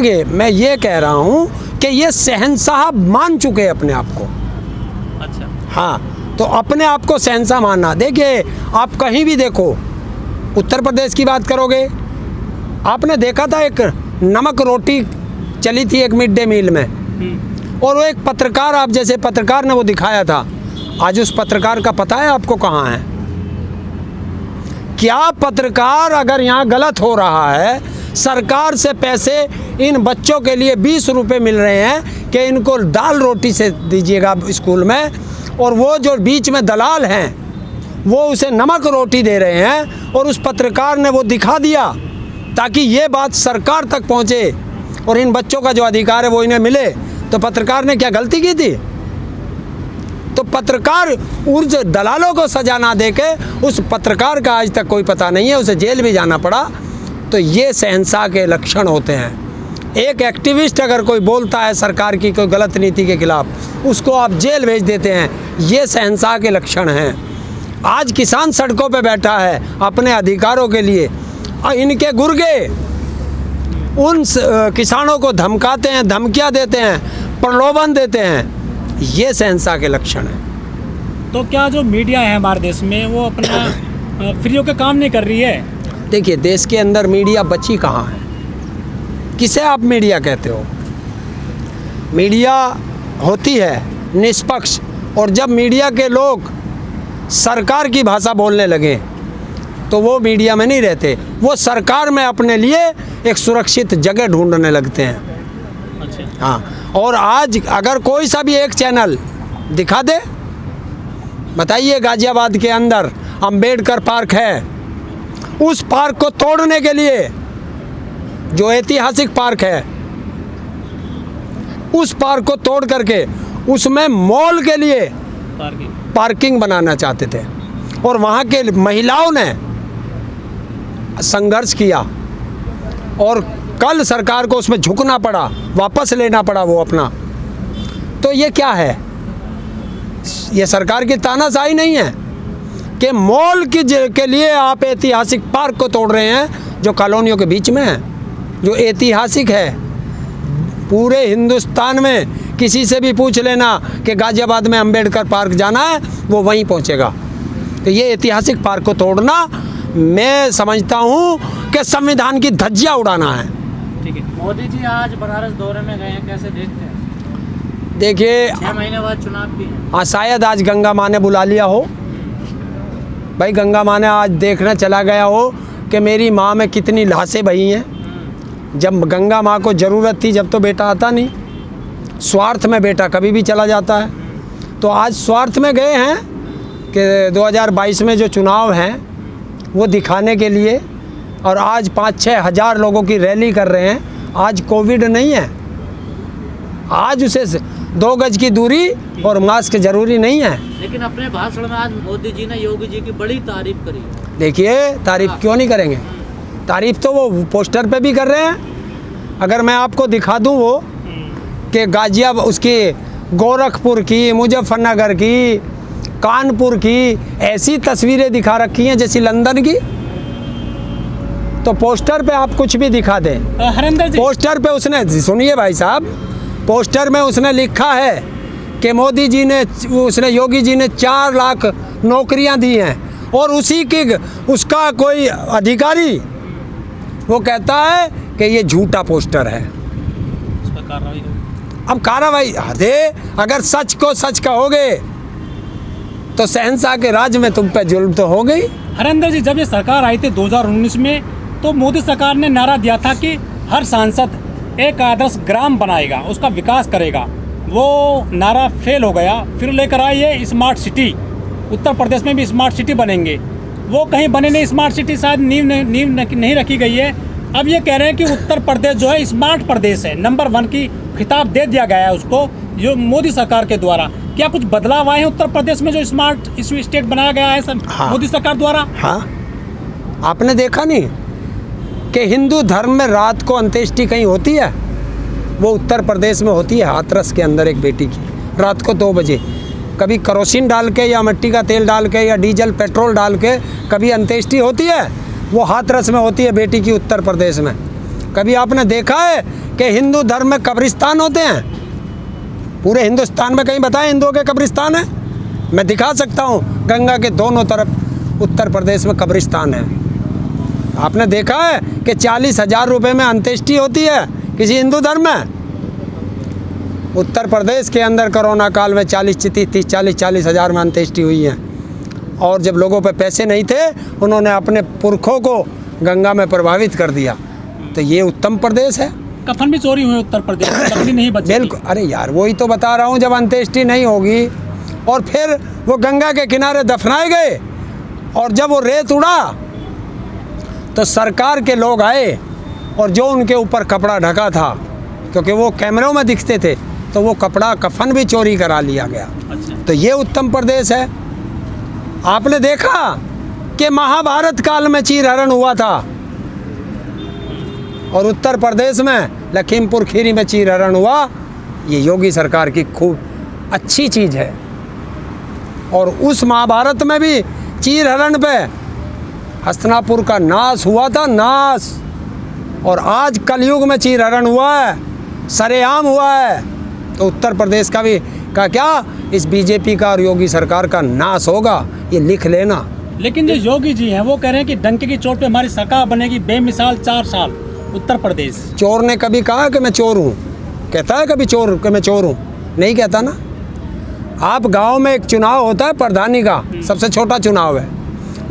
देखिए, मैं ये कह रहा हूँ कि ये शहंशाह मान चुके हैं अपने आप को। अच्छा। हाँ, तो अपने आप को शहंशाह मानना। देखिए, आप कहीं भी देखो, उत्तर प्रदेश की बात करोगे, आपने देखा था एक नमक रोटी चली थी एक मिड डे मील में, और वो एक पत्रकार, आप जैसे पत्रकार ने वो दिखाया था। आज उस पत्रकार का पता है आपको कहाँ है? क्या पत्रकार अगर यहाँ गलत हो रहा है, सरकार से पैसे इन बच्चों के लिए 20 रुपये मिल रहे हैं कि इनको दाल रोटी से दीजिएगा स्कूल में, और वो जो बीच में दलाल हैं वो उसे नमक रोटी दे रहे हैं, और उस पत्रकार ने वो दिखा दिया ताकि ये बात सरकार तक पहुँचे और इन बच्चों का जो अधिकार है वो इन्हें मिले। तो पत्रकार ने क्या गलती की थी? तो पत्रकार उस दलालों को सजा ना देके उस पत्रकार का आज तक कोई पता नहीं है, उसे जेल भी जाना पड़ा। तो ये शहंशाह के लक्षण होते हैं। एक एक्टिविस्ट अगर कोई बोलता है सरकार की कोई गलत नीति के खिलाफ, उसको आप जेल भेज देते हैं, ये शहंशाह के लक्षण हैं। आज किसान सड़कों पे बैठा है अपने अधिकारों के लिए, इनके गुर्गे उन किसानों को धमकाते हैं, धमकियां देते हैं, प्रलोभन देते हैं, ये शहंशाह के लक्षण हैं। तो क्या जो मीडिया है हमारे देश में वो अपना फ्री होकर काम नहीं कर रही है? देखिए, देश के अंदर मीडिया बची कहाँ है? किसे आप मीडिया कहते हो? मीडिया होती है निष्पक्ष, और जब मीडिया के लोग सरकार की भाषा बोलने लगे तो वो मीडिया में नहीं रहते, वो सरकार में अपने लिए एक सुरक्षित जगह ढूंढने लगते हैं। अच्छा। हाँ, और आज अगर कोई सा भी एक चैनल दिखा दे, बताइए गाजियाबाद के अंदर अंबेडकर पार्क है, उस पार्क को तोड़ने के लिए, जो ऐतिहासिक पार्क है, उस पार्क को तोड़ करके उसमें मॉल के लिए पार्किंग बनाना चाहते थे, और वहाँ के महिलाओं ने संघर्ष किया और कल सरकार को उसमें झुकना पड़ा, वापस लेना पड़ा वो अपना। तो ये क्या है? ये सरकार की तानाशाही नहीं है कि मॉल के लिए आप ऐतिहासिक पार्क को तोड़ रहे हैं जो कॉलोनियों के बीच में है, जो ऐतिहासिक है। पूरे हिंदुस्तान में किसी से भी पूछ लेना कि गाजियाबाद में अंबेडकर पार्क जाना है, वो वहीं पहुंचेगा। तो ये ऐतिहासिक पार्क को तोड़ना, मैं समझता हूँ कि संविधान की धज्जियाँ उड़ाना है। ठीक है। मोदी जी आज बनारस दौरे में गए हैं, कैसे देखते हैं? देखिए, 6 महीने बाद चुनाव भी है। हाँ, शायद आज गंगा माँ ने बुला लिया हो। भाई, गंगा माँ ने आज देखना चला गया हो कि मेरी माँ में कितनी लाशें बही हैं। जब गंगा माँ को ज़रूरत थी, जब तो बेटा आता नहीं, स्वार्थ में बेटा कभी भी चला जाता है। तो आज स्वार्थ में गए हैं कि 2022 में जो चुनाव हैं वो दिखाने के लिए, और आज 5-6 हज़ार लोगों की रैली कर रहे हैं। आज कोविड नहीं है, आज उसे 2 गज की दूरी और मास्क जरूरी नहीं है। लेकिन अपने भाषण में आज मोदी जी ने योगी जी की बड़ी तारीफ करी। देखिए, तारीफ क्यों नहीं करेंगे? तारीफ तो वो पोस्टर पे भी कर रहे हैं। अगर मैं आपको दिखा दूं वो कि गाजियाबाद, उसकी गोरखपुर की, मुजफ्फरनगर की, कानपुर की ऐसी तस्वीरें दिखा रखी हैं जैसी लंदन की। तो पोस्टर पे आप कुछ भी दिखा दें। हरिंदर जी, पोस्टर पे उसने, सुनिए भाई साहब, पोस्टर में उसने लिखा है कि मोदी जी ने, उसने योगी जी ने 4 लाख नौकरियां दी हैं, और उसी की उसका कोई अधिकारी वो कहता है कि ये झूठा पोस्टर है। अब कार्रवाई, अरे अगर सच को सच कहोगे तो शहंशाह के राज में तुम पे जुल्म तो हो गई। हरिंदर जी, जब ये सरकार आई थी 2019 में, तो मोदी सरकार ने नारा दिया था कि हर सांसद एक आदर्श ग्राम बनाएगा, उसका विकास करेगा। वो नारा फेल हो गया। फिर लेकर आए ये स्मार्ट सिटी, उत्तर प्रदेश में भी स्मार्ट सिटी बनेंगे। वो कहीं बने नहीं, स्मार्ट सिटी शायद नींव नहीं रखी गई है। अब ये कह रहे हैं कि उत्तर प्रदेश जो है स्मार्ट प्रदेश है, नंबर 1 की खिताब दे दिया गया है उसको, जो मोदी सरकार के द्वारा। क्या कुछ बदलाव आए हैं उत्तर प्रदेश में जो स्मार्ट स्टेट बनाया गया है सर? हाँ। मोदी सरकार द्वारा। हाँ, आपने देखा नहीं कि हिंदू धर्म में रात को अंत्येष्टि कहीं होती है? वो उत्तर प्रदेश में होती है, हाथरस के अंदर एक बेटी की, रात को 2 बजे। कभी केरोसिन डाल के या मिट्टी का तेल डाल के या डीजल पेट्रोल डाल के कभी अंत्येष्टि होती है, वो हाथरस में होती है बेटी की, उत्तर प्रदेश में। कभी आपने देखा है कि हिंदू धर्म में कब्रिस्तान होते हैं? पूरे हिंदुस्तान में कहीं बताएं हिंदुओं के कब्रिस्तान है? मैं दिखा सकता हूँ, गंगा के दोनों तरफ उत्तर प्रदेश में कब्रिस्तान है। आपने देखा है कि 40,000 रुपये में अंत्येष्टि होती है किसी हिंदू धर्म में? उत्तर प्रदेश के अंदर कोरोना काल में 40 हज़ार में अंत्येष्टि हुई है। और जब लोगों पे पैसे नहीं थे, उन्होंने अपने पुरखों को गंगा में प्रभावित कर दिया। तो ये उत्तम प्रदेश है। कफन भी चोरी हुए उत्तर प्रदेश में, लकड़ी नहीं बची। बिल्कुल, अरे यार वही तो बता रहा हूँ, जब अंत्येष्टि नहीं होगी और फिर वो गंगा के किनारे दफनाए गए और जब वो रेत उड़ा तो सरकार के लोग आए और जो उनके ऊपर कपड़ा ढका था, क्योंकि वो कैमरों में दिखते थे, तो वो कपड़ा कफन भी चोरी करा लिया गया। अच्छा। तो ये उत्तम प्रदेश है। आपने देखा कि महाभारत काल में चीरहरण हुआ था और उत्तर प्रदेश में लखीमपुर खीरी में चीरहरण हुआ। ये योगी सरकार की खूब अच्छी चीज़ है। और उस महाभारत में भी चीरहरण पे हस्तिनापुर का नाश हुआ था, नाश। और आज कलयुग में चीरहरण हुआ है, सरेआम हुआ है। तो उत्तर प्रदेश का भी का क्या, इस बीजेपी का और योगी सरकार का नाश होगा, ये लिख लेना। लेकिन जो योगी जी हैं वो कह रहे हैं कि डंके की चोट पे हमारी सरकार बनेगी बेमिसाल 4 साल उत्तर प्रदेश। चोर ने कभी कहा कि मैं चोर हूँ? कहता है कभी चोर कि मैं चोर हूँ? नहीं कहता ना। आप गांव में एक चुनाव होता है प्रधानी का, सबसे छोटा चुनाव है,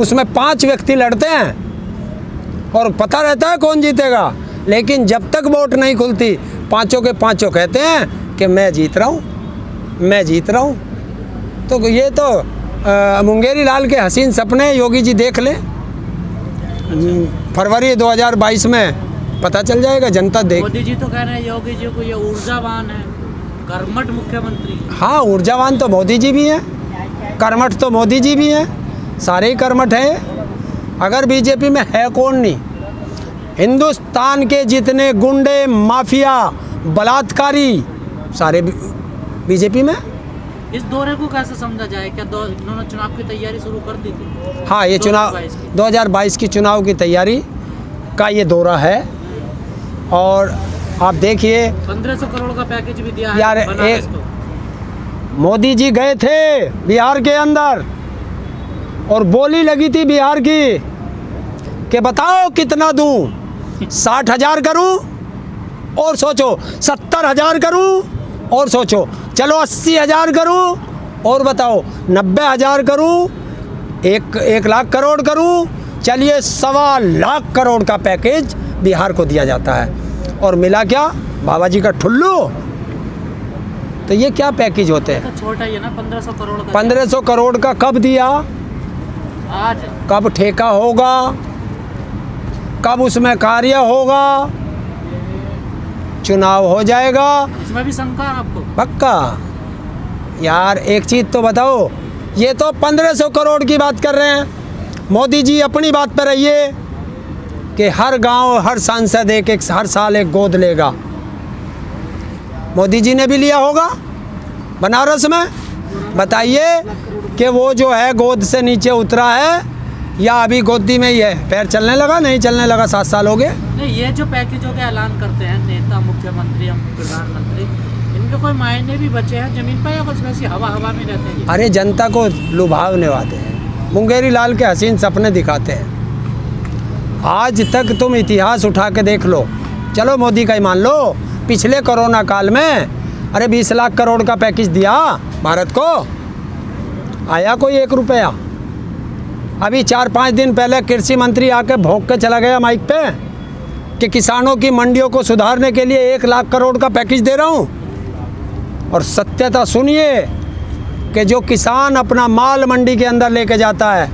उसमें 5 व्यक्ति लड़ते हैं और पता रहता है कौन जीतेगा। लेकिन जब तक वोट नहीं खुलती, पांचों के पांचों कहते हैं कि मैं जीत रहा हूँ, मैं जीत रहा हूँ। तो ये तो मुंगेरी लाल के हसीन सपने योगी जी देख लें। फरवरी 2022 में पता चल जाएगा, जनता देख। मोदी जी तो कह रहे हैं योगी जी को ये ऊर्जावान है, कर्मठ मुख्यमंत्री। हाँ, ऊर्जावान तो मोदी जी भी हैं, कर्मठ तो मोदी जी भी हैं, सारे ही कर्मठ हैं। अगर बीजेपी में है कौन नहीं? हिंदुस्तान के जितने गुंडे, माफिया, बलात्कारी सारे बीजेपी में। इस दौरे को कैसे समझा जाए? क्या इन्होंने चुनाव की तैयारी शुरू कर दी थी? हाँ, ये चुनाव 2022 की चुनाव की तैयारी का ये दौरा है। और आप देखिए 1500 करोड़ का पैकेज भी दिया है यार। बनारस को। मोदी जी गए थे बिहार के अंदर और बोली लगी थी बिहार की कि बताओ कितना दूं, 60,000 करूं और सोचो, 70,000 करूं और सोचो, चलो 80,000 करूं और बताओ 90,000 करूं, 1 लाख करोड़ करूं, चलिए 1.25 लाख करोड़ का पैकेज बिहार को दिया जाता है। और मिला क्या? बाबा जी का ठुल्लू। तो ये क्या पैकेज होते हैं? तो छोटा ही है ना, 1500 करोड़ का। 1500 करोड़ का कब दिया? आज कब ठेका होगा? कब उसमें कार्य होगा? चुनाव हो जाएगा, इसमें भी शंका है आपको? पक्का। यार एक चीज़ तो बताओ, ये तो 1500 करोड़ की बात कर रहे हैं। मोदी जी अपनी बात पर रहिए कि हर गांव, हर सांसद एक हर साल एक गोद लेगा। मोदी जी ने भी लिया होगा बनारस में। बताइए कि वो जो है गोद से नीचे उतरा है या अभी गोदी में ही है? पैर चलने लगा? नहीं चलने लगा, 7 साल हो गए। नहीं, ये जो पैकेजों का ऐलान करते हैं नेता, मुख्यमंत्री, हम प्रधानमंत्री, इनके कोई मायने भी बचे हैं जमीन पर या बस वैसी हवा हवा में रहते हैं? अरे जनता को लुभावने वाले हैं, मुंगेरी लाल के हसीन सपने दिखाते हैं। आज तक तुम इतिहास उठा के देख लो, चलो मोदी का ही मान लो, पिछले कोरोना काल में अरे 20 लाख करोड़ का पैकेज दिया भारत को, आया कोई 1 रुपया? अभी 4-5 दिन पहले कृषि मंत्री आके भोंक के चला गया माइक पे कि किसानों की मंडियों को सुधारने के लिए 1 लाख करोड़ का पैकेज दे रहा हूँ। और सत्यता सुनिए कि जो किसान अपना माल मंडी के अंदर लेके जाता है,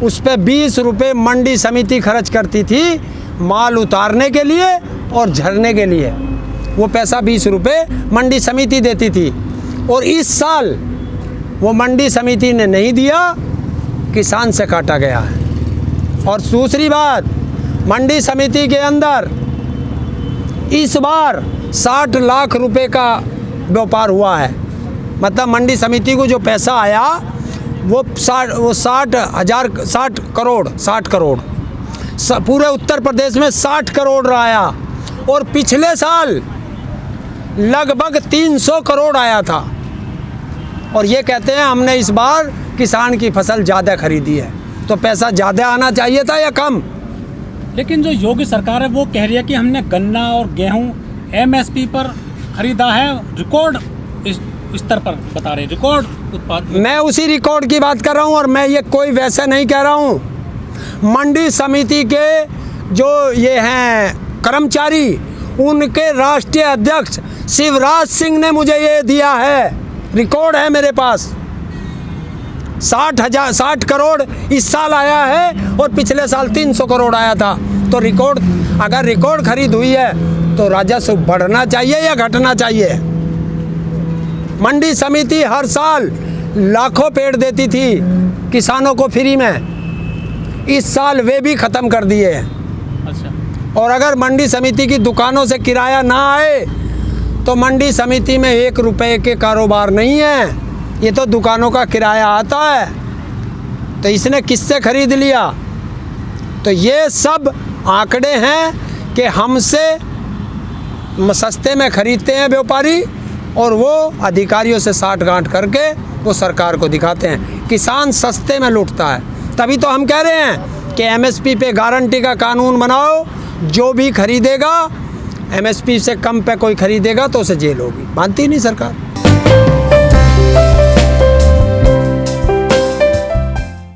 उस पे 20 रुपये मंडी समिति खर्च करती थी माल उतारने के लिए और झरने के लिए। वो पैसा 20 रुपये मंडी समिति देती थी। और इस साल वो मंडी समिति ने नहीं दिया, किसान से काटा गया है। और दूसरी बात, मंडी समिति के अंदर इस बार 60 लाख रुपए का व्यापार हुआ है। मतलब मंडी समिति को जो पैसा आया वो 60 करोड़ पूरे उत्तर प्रदेश में 60 करोड़ आया। और पिछले साल लगभग 300 करोड़ आया था। और ये कहते हैं हमने इस बार किसान की फसल ज़्यादा खरीदी है। तो पैसा ज़्यादा आना चाहिए था या कम? लेकिन जो योगी सरकार है वो कह रही है कि हमने गन्ना और गेहूं एमएसपी पर खरीदा है, रिकॉर्ड स्तर पर बता रहे, रिकॉर्ड उत्पाद। मैं उसी रिकॉर्ड की बात कर रहा हूँ और मैं ये कोई वैसे नहीं कह रहा हूँ। मंडी समिति के जो ये हैं कर्मचारी, उनके राष्ट्रीय अध्यक्ष शिवराज सिंह ने मुझे ये दिया है, रिकॉर्ड है मेरे पास। 60 करोड़ इस साल आया है और पिछले साल 300 करोड़ आया था। तो रिकॉर्ड, अगर रिकॉर्ड खरीद हुई है तो राजस्व बढ़ना चाहिए या घटना चाहिए? मंडी समिति हर साल लाखों पेड़ देती थी किसानों को फ्री में, इस साल वे भी ख़त्म कर दिए हैं। अच्छा। और अगर मंडी समिति की दुकानों से किराया ना आए तो मंडी समिति में 1 रुपए के कारोबार नहीं है, ये तो दुकानों का किराया आता है। तो इसने किससे खरीद लिया? तो ये सब आंकड़े हैं कि हमसे सस्ते में खरीदते हैं व्यापारी और वो अधिकारियों से साठ गांठ करके वो सरकार को दिखाते हैं। किसान सस्ते में लूटता है। तभी तो हम कह रहे हैं कि एमएसपी पे गारंटी का कानून बनाओ, जो भी खरीदेगा एमएसपी से कम पे कोई खरीदेगा तो उसे जेल होगी। मानती नहीं सरकार।